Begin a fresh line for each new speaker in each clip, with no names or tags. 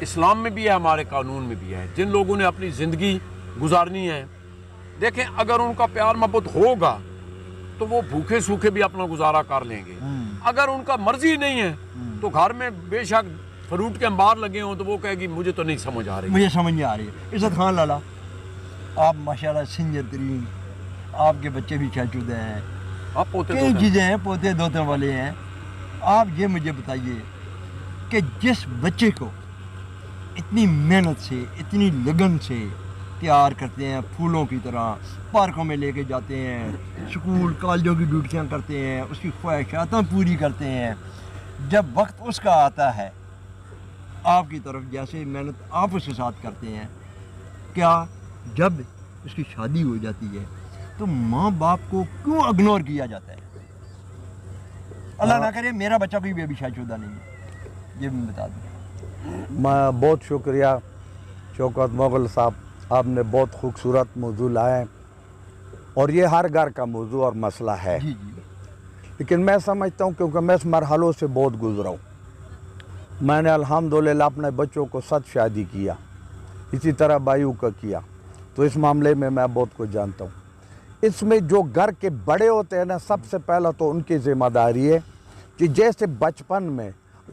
اسلام میں بھی ہے, ہمارے قانون میں بھی ہے. جن لوگوں نے اپنی زندگی گزارنی ہے, دیکھیں اگر ان کا پیار محبت ہوگا تو وہ بھوکے سوکھے بھی اپنا گزارا کر لیں گے. اگر ان کا مرضی نہیں ہے تو گھر میں بے شک فروٹ کے انبار لگے ہوں تو وہ کہے گی مجھے تو نہیں سمجھ آ رہی.
مجھے سمجھ نہیں آ رہی ہے. عزت خان لالا, آپ ماشاءاللہ سینئر ترین, آپ کے بچے بھی شادی شدہ ہیں,
آپ پوتے
کئی چیزیں ہیں, پوتے دوتے والے ہیں. آپ یہ مجھے بتائیے کہ جس بچے کو اتنی محنت سے, اتنی لگن سے تیار کرتے ہیں, پھولوں کی طرح پارکوں میں لے کے جاتے ہیں, اسکول کالجوں کی ڈیوٹیاں کرتے ہیں, اس کی خواہشات پوری کرتے ہیں, جب وقت اس کا آتا ہے آپ کی طرف جیسے محنت آپ اس کے ساتھ کرتے ہیں, کیا جب اس کی شادی ہو جاتی ہے تو ماں باپ کو کیوں اگنور کیا جاتا ہے؟ اللہ نہ کرے میرا بچہ کوئی بھی ابھی شادی شدہ نہیں ہے, یہ بھی بتا دوں.
میں بہت شکریہ شوکت مغل صاحب, آپ نے بہت خوبصورت موضوع لائے ہیں اور یہ ہر گھر کا موضوع اور مسئلہ ہے.
جی جی
لیکن میں سمجھتا ہوں کیونکہ میں اس مرحلوں سے بہت گزرا ہوں. میں نے الحمدللہ اپنے بچوں کو 7 شادی کیا, اسی طرح بھائیوں کا کیا, تو اس معاملے میں بہت کچھ جانتا ہوں. اس میں جو گھر کے بڑے ہوتے ہیں نا, سب سے پہلا تو ان کی ذمہ داری ہے کہ جیسے بچپن میں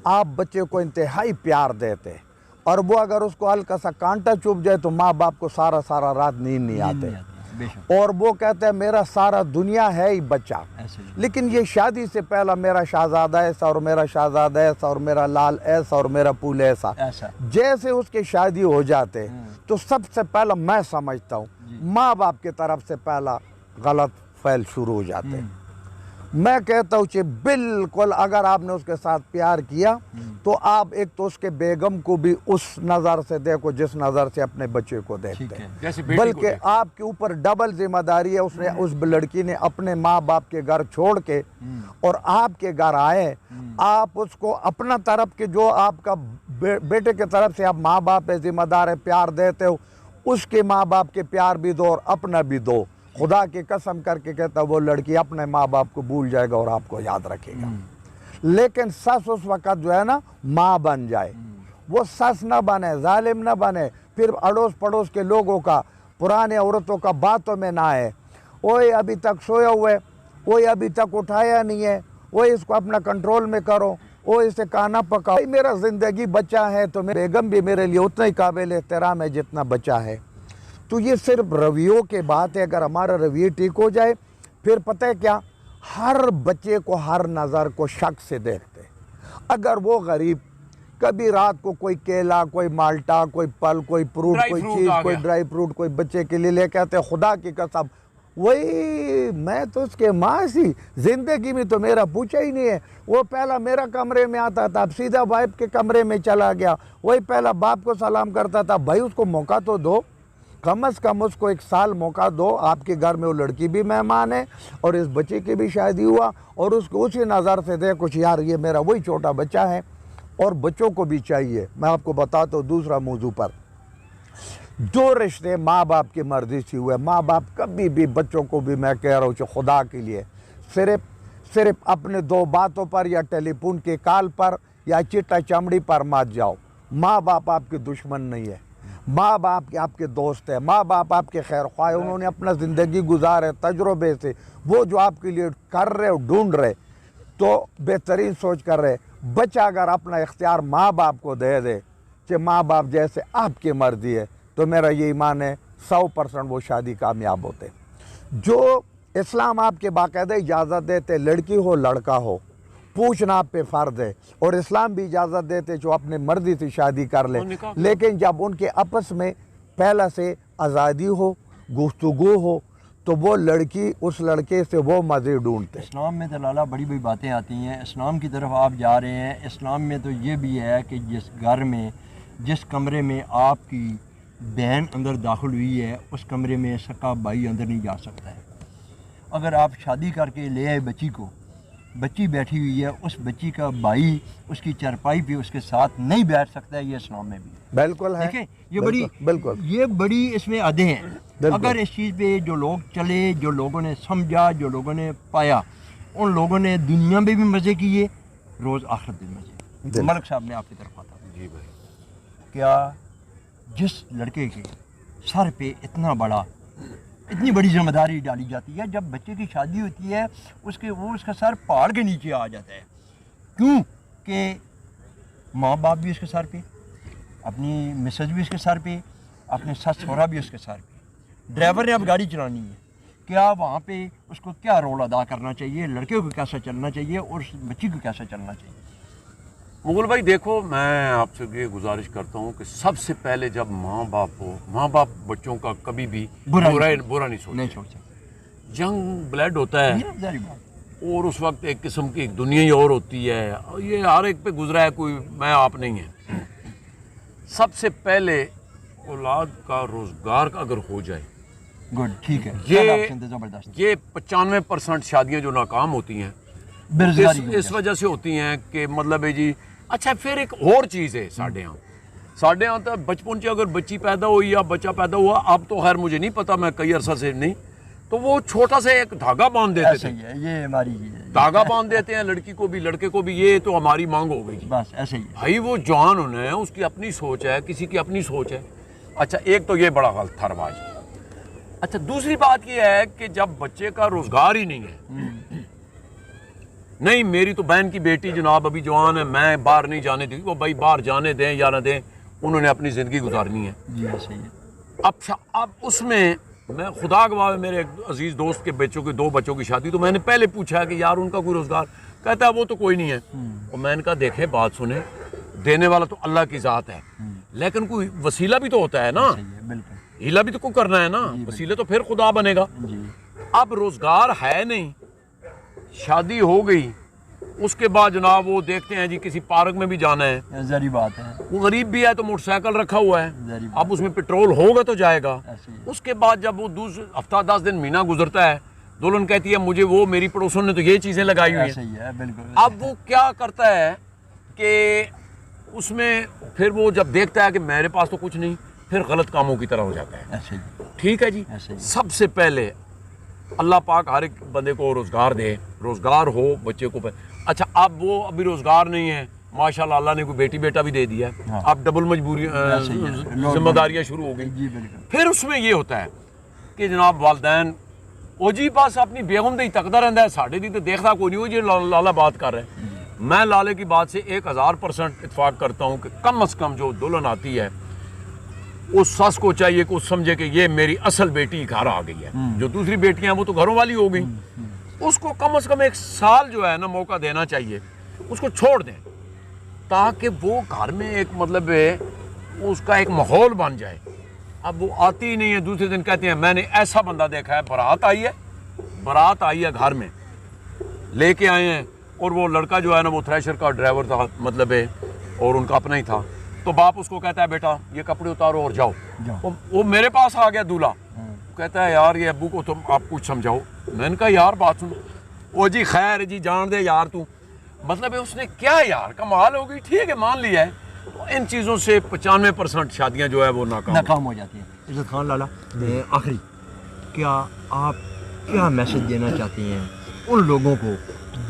آپ بچے کو انتہائی پیار دیتے اور وہ اگر اس کو ہلکا سا کانٹا چبھ جائے تو ماں باپ کو سارا رات نیند نہیں آتے, اور وہ کہتے ہیں میرا سارا دنیا ہے ہی بچہ. لیکن یہ شادی سے پہلا میرا شہزادہ ایسا اور میرا شہزادہ ایسا اور میرا لال ایسا اور میرا پھول ایسا, جیسے اس کی شادی ہو جاتے تو سب سے پہلا میں سمجھتا ہوں ماں باپ کی طرف سے پہلا غلط فعل شروع ہو جاتے ہیں. میں کہتا ہوں کہ بالکل اگر آپ نے اس کے ساتھ پیار کیا تو آپ ایک تو اس کے بیگم کو بھی اس نظر سے دیکھو جس نظر سے اپنے بچے کو دیکھتے ہیں, بلکہ آپ کے اوپر ڈبل ذمہ داری ہے. اس لڑکی نے اپنے ماں باپ کے گھر چھوڑ کے اور آپ کے گھر آئے, آپ اس کو اپنا طرف کے جو آپ کا بیٹے کے طرف سے آپ ماں باپ ذمہ دار ہے پیار دیتے ہو, اس کے ماں باپ کے پیار بھی دو اور اپنا بھی دو. خدا کی قسم کر کے کہتا وہ لڑکی اپنے ماں باپ کو بھول جائے گا اور آپ کو یاد رکھے گا. لیکن سس اس وقت جو ہے نا ماں بن جائے, وہ سس نہ بنے, ظالم نہ بنے, پھر اڑوس پڑوس کے لوگوں کا, پرانے عورتوں کا باتوں میں نہ آئے. اوے ابھی تک سویا ہوئے, اوے ابھی تک اٹھایا نہیں ہے, اوے اس کو اپنا کنٹرول میں کرو, اوے اسے کھانا پکاؤ. میرا زندگی بچہ ہے تو میرے بیگم بھی میرے لیے اتنا ہی قابل احترام ہے جتنا بچہ ہے. تو یہ صرف رویوں کے بات ہے. اگر ہمارا رویہ ٹھیک ہو جائے پھر پتہ ہے کیا, ہر بچے کو ہر نظر کو شک سے دیکھتے. اگر وہ غریب کبھی رات کو کوئی کیلا, کوئی مالٹا, کوئی پھل, کوئی فروٹ, کوئی چیز, کوئی ڈرائی فروٹ کوئی بچے کے لیے لے کے آتے, خدا کی قسم وہی میں تو اس کے ماں سی زندگی میں تو میرا پوچھا ہی نہیں ہے. وہ پہلا میرا کمرے میں آتا تھا, اب سیدھا باپ کے کمرے میں چلا گیا. وہی پہلا باپ کو سلام کرتا تھا. بھائی اس کو موقع تو دو, کم از کم اس کو 1 سال موقع دو. آپ کے گھر میں وہ لڑکی بھی مہمان ہے اور اس بچے کی بھی شادی ہوا, اور اس کو اسی نظر سے دے کچھ یار یہ میرا وہی چھوٹا بچہ ہے. اور بچوں کو بھی چاہیے, میں آپ کو بتاتا ہوں دوسرا موضوع پر, جو رشتے ماں باپ کی مرضی سے ہوئے, ماں باپ کبھی بھی بچوں کو بھی میں کہہ رہا ہوں کہ خدا کے لیے صرف اپنے 2 باتوں پر یا ٹیلی فون کے کال پر یا چٹا چمڑی پر مت جاؤ. ماں باپ آپ کے دشمن نہیں ہے, ماں باپ آپ کے دوست ہیں, ماں باپ آپ کے خیر خواہ, انہوں نے اپنا زندگی گزارے تجربے سے, وہ جو آپ کے لیے کر رہے ڈھونڈ رہے تو بہترین سوچ کر رہے. بچہ اگر اپنا اختیار ماں باپ کو دے دے کہ ماں باپ جیسے آپ کی مرضی ہے, تو میرا یہ ایمان ہے 100% وہ شادی کامیاب ہوتے. جو اسلام آپ کے باقاعدہ اجازت دیتے, لڑکی ہو لڑکا ہو, پوچھنا آپ پہ فرض ہے, اور اسلام بھی اجازت دیتے جو اپنے مرضی سے شادی کر لے. لیکن جب ان کے آپس میں پہلا سے آزادی ہو, گفتگو ہو, تو وہ لڑکی اس لڑکے سے وہ مزے ڈھونڈتے.
اسلام میں تو لالا بڑی بڑی باتیں آتی ہیں. اسلام کی طرف آپ جا رہے ہیں. اسلام میں تو یہ بھی ہے کہ جس گھر میں, جس کمرے میں آپ کی بہن اندر داخل ہوئی ہے, اس کمرے میں سکا بھائی اندر نہیں جا سکتا ہے. اگر آپ شادی کر کے لے آئے بچی کو, بچی بیٹھی ہوئی ہے, اس بچی کا بھائی اس کی چارپائی پہ اس کے ساتھ نہیں بیٹھ سکتا ہے. یہ اسلام میں بھی
بالکل ہے.
دیکھیں یہ بڑی اس میں حدیں ہیں. اگر اس چیز پہ جو لوگ چلے, جو لوگوں نے سمجھا, جو لوگوں نے پایا, ان لوگوں نے دنیا میں بھی مزے کیے, روز آخرت بھی مزے. ملک صاحب میں آپ کی طرف آتا ہوں.
جی بھائی,
کیا جس لڑکے کے سر پہ اتنی بڑی ذمہ داری ڈالی جاتی ہے، جب بچے کی شادی ہوتی ہے اس کا سر پہاڑ کے نیچے آ جاتا ہے، کیوں کہ ماں باپ بھی اس کے سر پہ، اپنی مسز بھی اس کے سر پہ، اپنے سس سہرا بھی اس کے سر پہ، ڈرائیور نے اب گاڑی چلانی ہے، کیا وہاں پہ اس کو کیا رول ادا کرنا چاہیے، لڑکے کو کیسا چلنا چاہیے اور اس بچی کو کیسا چلنا چاہیے؟
مغل بھائی دیکھو، میں آپ سے یہ گزارش کرتا ہوں کہ سب سے پہلے جب ماں باپ بچوں کا کبھی بھی برا نہیں سوچتے۔ جنگ بلیڈ ہوتا ہے اور اس وقت ایک قسم کی ایک دنیا ہی اور ہوتی ہے، یہ ہر ایک پہ گزرا ہے، کوئی میں آپ نہیں ہے۔ سب سے پہلے اولاد کا روزگار اگر ہو جائے،
گڈ، ٹھیک ہے،
یہ 95% شادیاں جو ناکام ہوتی ہیں اس وجہ سے ہوتی ہیں کہ مطلب ہے جی اچھا پھر ایک اور چیز ہے ساڈے ہاں تو بچپن اگر بچی پیدا ہوئی یا بچہ پیدا ہوا، اب تو خیر مجھے نہیں پتا، میں کئی عرصہ سے نہیں، تو وہ چھوٹا سا ایک دھاگا باندھ دیتے تھے،
یہ ہماری
دھاگا باندھ دیتے ہیں لڑکی کو بھی لڑکے کو بھی، یہ تو ہماری مانگ ہو گئی،
بس ایسے ہی
بھائی وہ جوان ہونا ہے، اس کی اپنی سوچ ہے، کسی کی اپنی سوچ ہے۔ اچھا ایک تو یہ بڑا غلط تھا رواج۔ اچھا دوسری بات یہ ہے کہ جب بچے کا روزگار ہی نہیں ہے، نہیں میری تو بہن کی بیٹی جناب ابھی جوان ہے، میں باہر نہیں جانے دی، وہ بھائی باہر جانے دیں یا نہ دیں، انہوں نے اپنی زندگی گزارنی ہے۔
جی ایسے ہی
اب اس میں خدا گواہ میرے ایک عزیز دوست کے بچوں کی 2 بچوں کی شادی، تو میں نے پہلے پوچھا کہ یار ان کا کوئی روزگار، کہتا ہے وہ تو کوئی نہیں ہے، اور میں نے کہا دیکھیں بات سنیں، دینے والا تو اللہ کی ذات ہے، لیکن کوئی وسیلہ بھی تو ہوتا ہے نا،
بالکل
ہیلا بھی تو کوئی کرنا ہے نا، وسیلہ تو پھر خدا بنے گا۔ اب روزگار ہے نہیں، شادی ہو گئی، اس کے بعد جناب وہ دیکھتے ہیں جی کسی پارک میں بھی جانا ہے،
ظاہری بات ہے،
وہ غریب بھی ہے تو موٹر سائیکل رکھا ہوا ہے، اب اس میں پیٹرول ہوگا تو جائے گا۔ اس کے بعد جب وہ ہفتہ 10 دن مہینہ گزرتا ہے، دلہن کہتی ہے مجھے وہ میری پڑوسوں نے تو یہ چیزیں لگائی ہوئی ہیں، اب وہ کیا کرتا ہے کہ اس میں پھر وہ جب دیکھتا ہے کہ میرے پاس تو کچھ نہیں، پھر غلط کاموں کی طرح ہو جاتا ہے۔ ٹھیک ہے جی، سب سے پہلے اللہ پاک ہر ایک بندے کو روزگار دے، روزگار ہو بچے کو۔ اچھا اب وہ ابھی روزگار نہیں ہے، ماشاءاللہ اللہ نے کوئی بیٹی بیٹا بھی دے دیا، اب ڈبل مجبوری ذمہ داریاں شروع ہو گئی۔ پھر اس میں یہ ہوتا ہے کہ جناب والدین او جی بس اپنی بیگم دے تکدا رہندا ہے، ساڈے دی تے دیکھدا کوئی نہیں، وہ جی لالا بات کر رہے ہیں۔ میں لالے کی بات سے 1000% اتفاق کرتا ہوں کہ کم از کم جو دلہن آتی ہے اس ساس کو چاہیے کہ اس سمجھے کہ یہ میری اصل بیٹی گھر آ گئی ہے، جو دوسری بیٹیاں وہ تو گھروں والی ہو گئی، اس کو کم از کم 1 سال جو ہے نا موقع دینا چاہیے، اس کو چھوڑ دیں تاکہ وہ گھر میں ایک مطلب ہے اس کا ایک ماحول بن جائے۔ اب وہ آتی ہی نہیں ہے، دوسرے دن کہتے ہیں میں نے ایسا بندہ دیکھا ہے، بارات آئی ہے گھر میں لے کے آئے ہیں، اور وہ لڑکا جو ہے نا وہ تھریشر کا ڈرائیور تھا مطلب ہے، اور ان کا اپنا ہی تھا، تو باپ اس کو کہتا ہے بیٹا یہ کپڑے اتارو اور جاؤ۔ وہ میرے پاس آ گیا دولہا، کہتا ہے یار یہ ابو کو تم آپ کچھ سمجھاؤ۔ میں نے کہا یار بات سنو، وہ جی خیر جی جان دے یار تو، مطلب ہے اس نے کیا یار کمال ہو گئی، ٹھیک ہے مان لیا ہے۔ تو ان چیزوں سے 95% شادیاں جو ہے وہ ناکام
ہو جاتی ہیں۔ عزت خان لالا، آخری کیا آپ کیا میسج دینا چاہتے ہیں ان لوگوں کو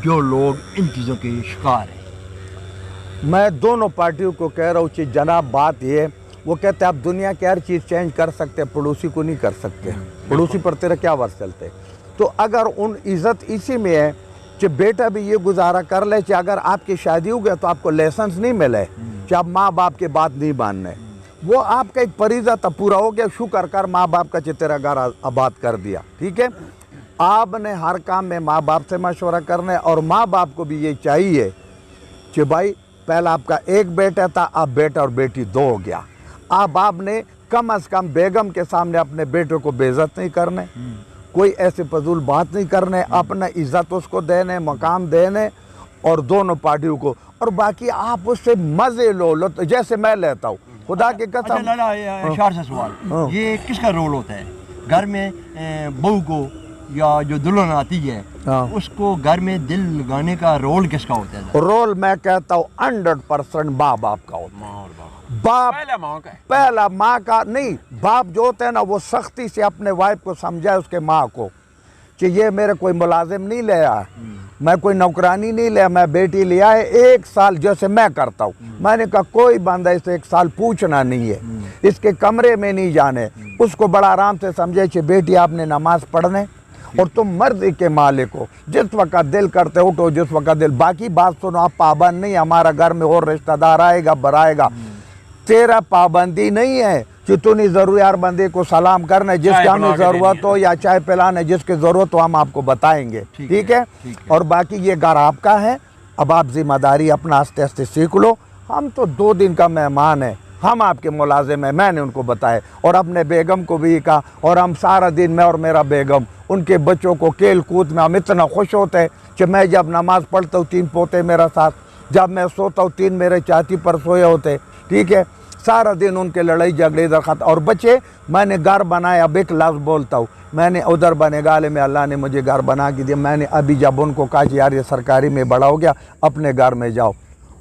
جو لوگ ان چیزوں کے شکار ہیں؟
میں دونوں پارٹیوں کو کہہ رہا ہوں کہ جناب بات یہ ہے، وہ کہتے ہیں آپ دنیا کی ہر چیز چینج کر سکتے، پڑوسی کو نہیں کر سکتے، پڑوسی پر تیرا کیا ورث چلتے۔ تو اگر ان عزت اسی میں ہے کہ بیٹا بھی یہ گزارا کر لے کہ اگر آپ کی شادی ہو گیا تو آپ کو لائسنس نہیں ملے کہ آپ ماں باپ کی بات نہیں ماننے، وہ آپ کا ایک فریضہ تھا پورا ہو گیا، شکر کر ماں باپ کا تیرا گھر آباد کر دیا، ٹھیک ہے۔ آپ نے ہر کام میں ماں باپ سے مشورہ کرنا ہے، اور ماں باپ کو بھی یہ چاہیے کہ بھائی پہلا آپ کا ایک بیٹا تھا، اب بیٹا اور بیٹی 2 ہو گیا، اب آپ نے کم از کم بیگم کے سامنے اپنے بیٹے کو بے عزت نہیں کرنے، کوئی ایسے فضول بات نہیں کرنے، اپنا عزت اس کو دینے، مقام دینے، اور دونوں پارٹیوں کو، اور باقی آپ اس سے مزے لو جیسے میں لیتا ہوں خدا کی قسم۔
اشار سے سوال، یہ کس کا رول ہوتا ہے گھر میں؟ بہو کو یا جو دلہن آتی ہے اس کو گھر میں دل لگانے کا رول کس کا ہوتا ہے؟
رول میں کہتا ہوں 100% ماں باپ کا ہوتا ہے۔ باپ پہلا ماں کا نہیں، باپ جو ہوتا ہے نا وہ سختی سے اپنے وائف کو سمجھائے، اس کے ماں کو کہ یہ میرے کوئی ملازم نہیں لیا، میں کوئی نوکرانی نہیں لیا، میں بیٹی لیا ہے 1 سال جیسے میں کرتا ہوں۔ میں نے کہا کوئی بندہ اسے 1 سال پوچھنا نہیں ہے، اس کے کمرے میں نہیں جانے، اس کو بڑا آرام سے سمجھے کہ بیٹی آپ نے نماز پڑھنے اور تم مرضی کے مالک ہو، جس وقت دل کرتے اٹھو، جس وقت دل، باقی بات سنو، آپ پابند نہیں، ہمارا گھر میں اور رشتہ دار آئے گا برائے گا، تیرا پابندی نہیں ہے کہ تو نہیں ضروریات بندے کو سلام کرنا ہے، جس کی ہمیں ضرورت ہو، یا چائے پلانا ہے جس کی ضرورت ہو، ہم آپ کو بتائیں گے، ٹھیک ہے؟ اور باقی یہ گھر آپ کا ہے، اب آپ ذمہ داری اپنا آستے آستے سیکھ لو، ہم تو 2 دن کا مہمان ہیں، ہم آپ کے ملازم ہیں، میں نے ان کو بتایا اور اپنے بیگم کو بھی کہا، اور ہم سارا دن میں اور میرا بیگم ان کے بچوں کو کھیل کود میں ہم اتنا خوش ہوتے ہیں کہ میں جب نماز پڑھتا ہوں 3 پوتے میرا ساتھ، جب میں سوتا ہوں 3 میرے چاچی پر سوئے ہوتے، ٹھیک ہے؟ سارا دن ان کے لڑائی جھگڑے درخت، اور بچے میں نے گھر بنایا، اب ایک لفظ بولتا ہوں، میں نے ادھر بنگال میں اللہ نے مجھے گھر بنا کے دیا، میں نے ابھی جب ان کو کہا کہ یار یہ سرکاری میں بڑا ہو گیا اپنے گھر میں جاؤ،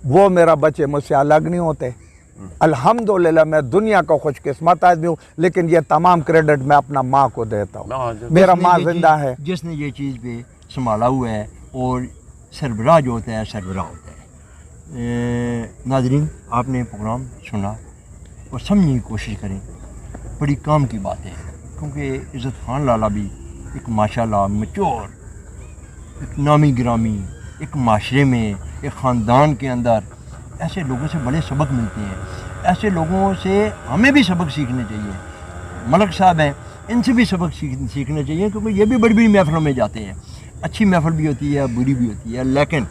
وہ میرا بچے مجھ سے الگ نہیں ہوتے، الحمدللہ میں دنیا کا خوش قسمت آدمی ہوں، لیکن یہ تمام کریڈٹ میں اپنا ماں کو دیتا ہوں، میرا ماں زندہ ہے،
جس نے یہ چیز پہ سنبھالا ہوا ہے، اور سربراہ جو ہوتا ہے سربراہ ہوتا ہے۔ ناظرین، آپ نے پروگرام سنا اور سمجھنے کی کوشش کریں، بڑی کام کی بات ہے، کیونکہ عزت خان لالا بھی ایک ماشاءاللہ میچور، ایک نامی گرامی، ایک معاشرے میں، ایک خاندان کے اندر ایسے لوگوں سے بڑے سبق ملتے ہیں، ایسے لوگوں سے ہمیں بھی سبق سیکھنے چاہیے۔ ملک صاحب ہیں، ان سے بھی سبق سیکھنا چاہیے، کیونکہ یہ بھی بڑی بڑی محفلوں میں جاتے ہیں، اچھی محفل بھی ہوتی ہے، بری بھی ہوتی ہے، لیکن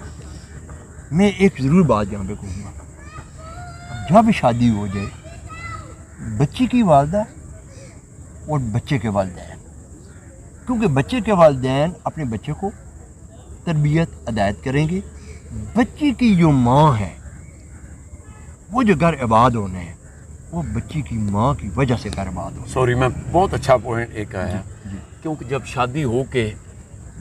میں ایک ضرور بات یہاں پہ کہوں گا، جب شادی ہو جائے بچی کی والدہ اور بچے کے والدین، کیونکہ بچے کے والدین اپنے بچے کو تربیت ہدایت کریں گے، بچی کی جو ماں ہے، وہ جو گھر آباد ہونے ہیں، وہ بچی کی ماں کی وجہ سے گھر آباد ہونے ہیں۔
سوری میں بہت اچھا پوائنٹ ایک آیا، کیونکہ جب شادی ہو کے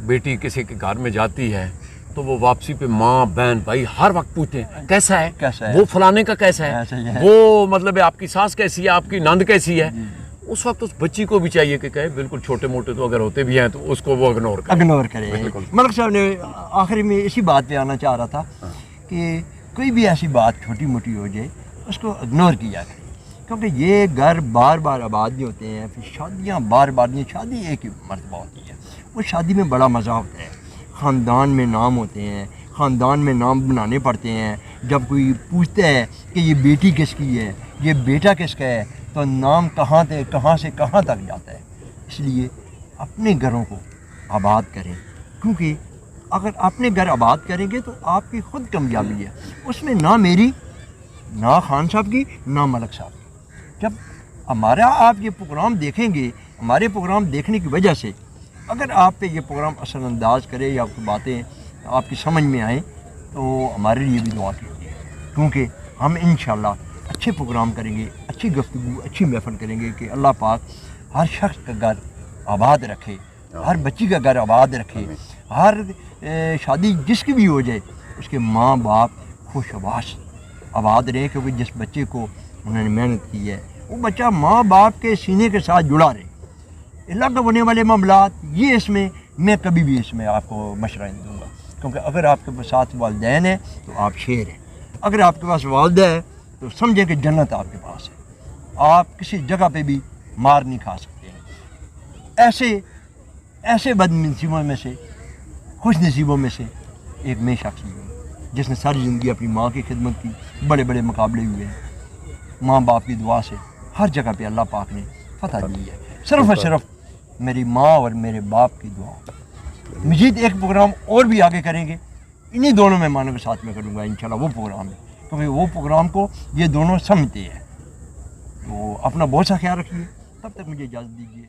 بیٹی کسی کے گھر میں جاتی ہے تو وہ واپسی پہ ماں بہن بھائی ہر وقت پوچھتے ہیں کیسا ہے، وہ فلانے کا کیسا ہے، وہ مطلب آپ کی ساس کیسی ہے، آپ کی نند کیسی ہے، اس وقت اس بچی کو بھی چاہیے کہ کہے بالکل چھوٹے موٹے تو اگر ہوتے بھی ہیں تو اس کو وہ اگنور کرے۔
ملک صاحب نے آخر میں اسی بات پہ آنا چاہ رہا تھا کہ کوئی بھی ایسی بات چھوٹی موٹی ہو جائے اس کو اگنور کیا کرے، کیونکہ یہ گھر بار بار آباد نہیں ہوتے ہیں، پھر شادیاں بار بار نہیں، شادی ایک ہی مرتبہ ہوتی ہے، وہ شادی میں بڑا مزہ ہوتا ہے، خاندان میں نام ہوتے ہیں، خاندان میں نام بنانے پڑتے ہیں، جب کوئی پوچھتا ہے کہ یہ بیٹی کس کی ہے، یہ بیٹا کس کا ہے، تو نام کہاں سے کہاں تک جاتا ہے۔ اس لیے اپنے گھروں کو آباد کریں، کیونکہ اگر اپنے گھر آباد کریں گے تو آپ کی خود کامیابی ہے، اس میں نہ میری، نہ خان صاحب کی، نہ ملک صاحب کی۔ جب ہمارا آپ یہ پروگرام دیکھیں گے، ہمارے پروگرام دیکھنے کی وجہ سے اگر آپ پہ یہ پروگرام اثر انداز کرے یا کوئی باتیں آپ کی سمجھ میں آئیں تو ہمارے لیے بھی دعا کیجیے، کیونکہ ہم انشاءاللہ اچھے پروگرام کریں گے، اچھی گفتگو، اچھی محفل کریں گے کہ اللہ پاک ہر شخص کا گھر آباد رکھے، ہر بچی کا گھر آباد رکھے، ہر شادی جس کی بھی ہو جائے اس کے ماں باپ خوش آباد رہے، کیونکہ جس بچے کو انہوں نے محنت کی ہے وہ بچہ ماں باپ کے سینے کے ساتھ جڑا رہے۔ اللہ کا ہونے والے معاملات یہ اس میں کبھی بھی اس میں آپ کو مشورہ نہیں دوں گا، کیونکہ اگر آپ کے ساتھ والدین ہیں تو آپ شیر ہیں، اگر آپ کے پاس والدہ ہے تو سمجھیں کہ جنت آپ کے پاس ہے، آپ کسی جگہ پہ بھی مار نہیں کھا سکتے ہیں۔ ایسے بد نصیبوں میں سے، خوش نصیبوں میں سے ایک میں شخص بھی ہوں جس نے ساری زندگی اپنی ماں کی خدمت کی، بڑے بڑے مقابلے ہوئے ہیں، ماں باپ کی دعا سے ہر جگہ پہ اللہ پاک نے فتح دی ہے، صرف اور صرف میری ماں اور میرے باپ کی دعا۔ مزید ایک پروگرام اور بھی آگے کریں گے، انہی دونوں مہمانوں کے ساتھ میں کروں گا انشاءاللہ وہ پروگرام ہے، کیونکہ وہ پروگرام کو یہ دونوں سمجھتے ہیں۔ تو اپنا بہت سا خیال رکھیے، تب تک مجھے اجازت دیجیے۔